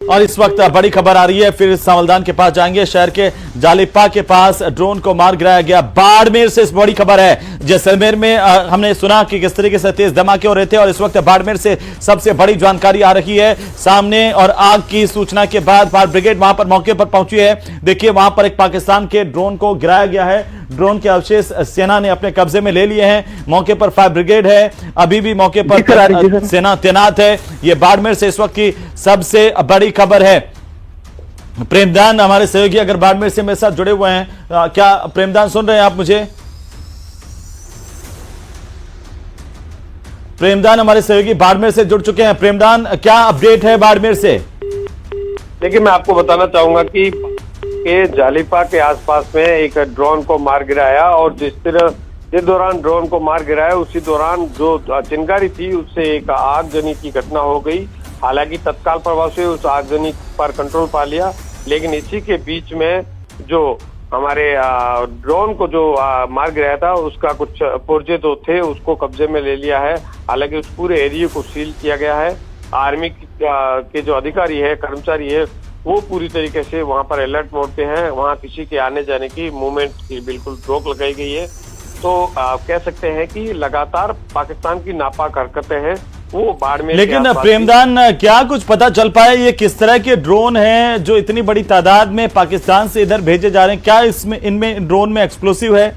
और इस वक्त बड़ी खबर आ रही है, फिर सावलदान के पास जाएंगे। शहर के जालिपा के पास ड्रोन को मार गिराया गया। बाड़मेर से इस बड़ी खबर है। जैसलमेर में हमने सुना कि किस तरीके से तेज धमाके हो रहे थे और इस वक्त बाड़मेर से सबसे बड़ी जानकारी आ रही है सामने। और आग की सूचना के बाद फायर ब्रिगेड वहां पर मौके पर पहुंची है। देखिए वहां पर एक पाकिस्तान के ड्रोन को गिराया गया है। ड्रोन के अवशेष सेना ने अपने कब्जे में ले लिए हैं। मौके पर फायर ब्रिगेड है, अभी भी मौके पर सेना तैनात है। यह बाड़मेर से इस वक्त की सबसे बड़ी खबर है। प्रेमदान हमारे सहयोगी अगर बाड़मेर से मेरे साथ जुड़े हुए हैं, क्या प्रेमदान सुन रहे हैं आप मुझे? प्रेमदान हमारे सहयोगी बाड़मेर से जुड़ चुके हैं। प्रेमदान, क्या अपडेट है बाड़मेर से? देखिए, मैं आपको बताना चाहूंगा कि जालिपा के आसपास में एक ड्रोन को मार गिराया और जिस दौरान ड्रोन को मार गिराया उसी दौरान जो चिंगारी थी उससे एक आगजनी की घटना हो गई। हालांकि तत्काल प्रभाव से उस आगजनी पर कंट्रोल पा लिया, लेकिन इसी के बीच में जो हमारे ड्रोन को जो मार गिराया था उसका कुछ पुर्जे तो थे, उसको कब्जे में ले लिया है। हालांकि उस पूरे एरिया को सील किया गया है। आर्मी के जो अधिकारी है, कर्मचारी है, वो पूरी तरीके से वहां पर अलर्ट मोड पे हैं। वहां किसी के आने जाने की मूवमेंट की बिल्कुल रोक लगाई गई है। तो कह सकते हैं कि लगातार पाकिस्तान की नापाक हरकतें हैं वो बाड़मेर। लेकिन प्रेमदान, क्या कुछ पता चल पाया ये किस तरह के ड्रोन हैं जो इतनी बड़ी तादाद में पाकिस्तान से इधर भेजे जा रहे हैं? क्या इसमें इनमें ड्रोन में एक्सप्लोसिव है?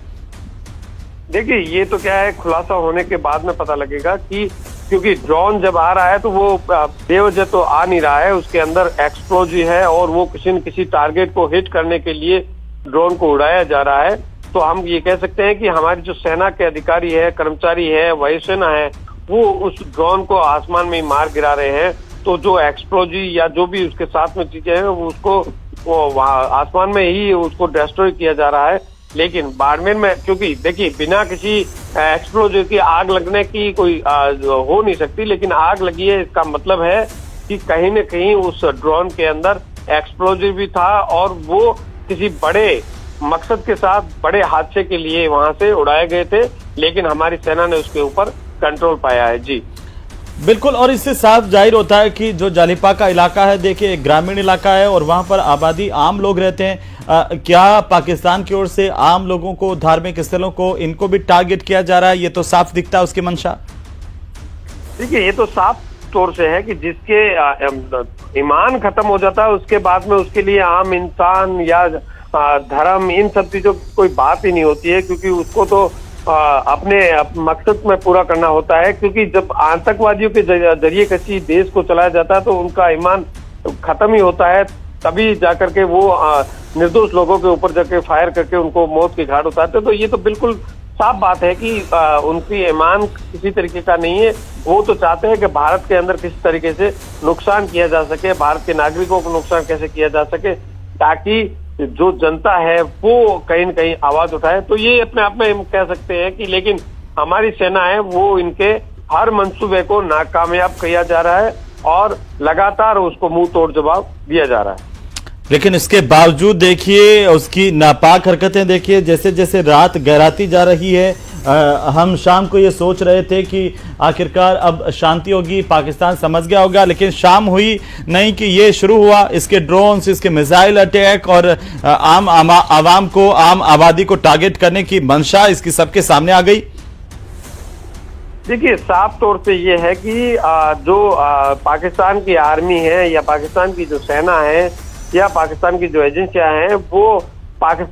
देखिए, ये तो क्या है, खुलासा होने के बाद में पता लगेगा कि क्योंकि ड्रोन जब आ रहा है तो वो बेवजह तो आ नहीं रहा है, उसके अंदर एक्सप्लोजिव है और वो किसी न किसी टारगेट को हिट करने के लिए ड्रोन को उड़ाया जा रहा है। तो हम ये कह सकते हैं कि हमारी जो सेना के अधिकारी है, कर्मचारी है, वायुसेना है, वो उस ड्रोन को आसमान में मार गिरा रहे हैं। तो जो एक्सप्लोजिव या जो भी उसके साथ में चीजें हैं वो उसको वहाँ आसमान में ही उसको डिस्ट्रॉय किया जा रहा है। लेकिन बाड़मेर में क्योंकि देखिए बिना किसी एक्सप्लोजिव की आग लगने की कोई हो नहीं सकती, लेकिन आग लगी है इसका मतलब है कि कहीं न कहीं उस ड्रोन के अंदर एक्सप्लोजिव भी था और वो किसी बड़े मकसद के साथ बड़े हादसे के लिए वहां से उड़ाए गए थे। लेकिन हमारी सेना ने उसके ऊपर कंट्रोल पाया है। जी बिल्कुल, और इससे साफ जाहिर होता है कि जो जालिपा का इलाका है, देखिए ग्रामीण इलाका है और वहां पर आबादी आम लोग रहते हैं। क्या पाकिस्तान की ओर से आम लोगों को, धार्मिक स्थलों को, इनको भी टारगेट किया जा रहा है? ये तो साफ दिखता है उसकी मंशा। देखिए, ये तो साफ तौर से है कि जिसके ईमान खत्म हो जाता है उसके बाद में उसके लिए आम इंसान या धर्म, इन सब चीजों की कोई बात ही नहीं होती है, क्योंकि उसको तो अपने मकसद में पूरा करना होता है। क्योंकि जब आतंकवादियों के जरिए किसी देश को चलाया जाता है तो उनका ईमान खत्म ही होता है, तभी जाकर के वो निर्दोष लोगों के ऊपर जाके फायर करके उनको मौत के घाट उतारते हैं। तो ये तो बिल्कुल साफ बात है कि उनकी ईमान किसी तरीके का नहीं है। वो तो चाहते हैं कि भारत के अंदर किसी तरीके से नुकसान किया जा सके, भारत के नागरिकों को नुकसान कैसे किया जा सके, ताकि जो जनता है वो कहीं न कहीं आवाज उठाए। तो ये अपने आप में हम कह सकते हैं कि, लेकिन हमारी सेना है वो इनके हर मंसूबे को नाकामयाब किया जा रहा है और लगातार उसको मुंह तोड़ जवाब दिया जा रहा है। लेकिन इसके बावजूद देखिए उसकी नापाक हरकतें देखिए, जैसे जैसे रात गहराती जा रही है। हम शाम को ये सोच रहे थे कि आखिरकार अब शांति होगी, पाकिस्तान समझ गया होगा, लेकिन शाम हुई नहीं कि ये शुरू हुआ इसके ड्रोन्स, इसके मिसाइल अटैक और आम आवाम को, आम आबादी को टारगेट करने की मंशा इसकी सबके सामने आ गई। देखिए, साफ तौर से ये है कि जो पाकिस्तान की आर्मी है या पाकिस्तान की जो सेना है या पाकिस्तान की जो एजेंसियां हैं वो पाकिस्तान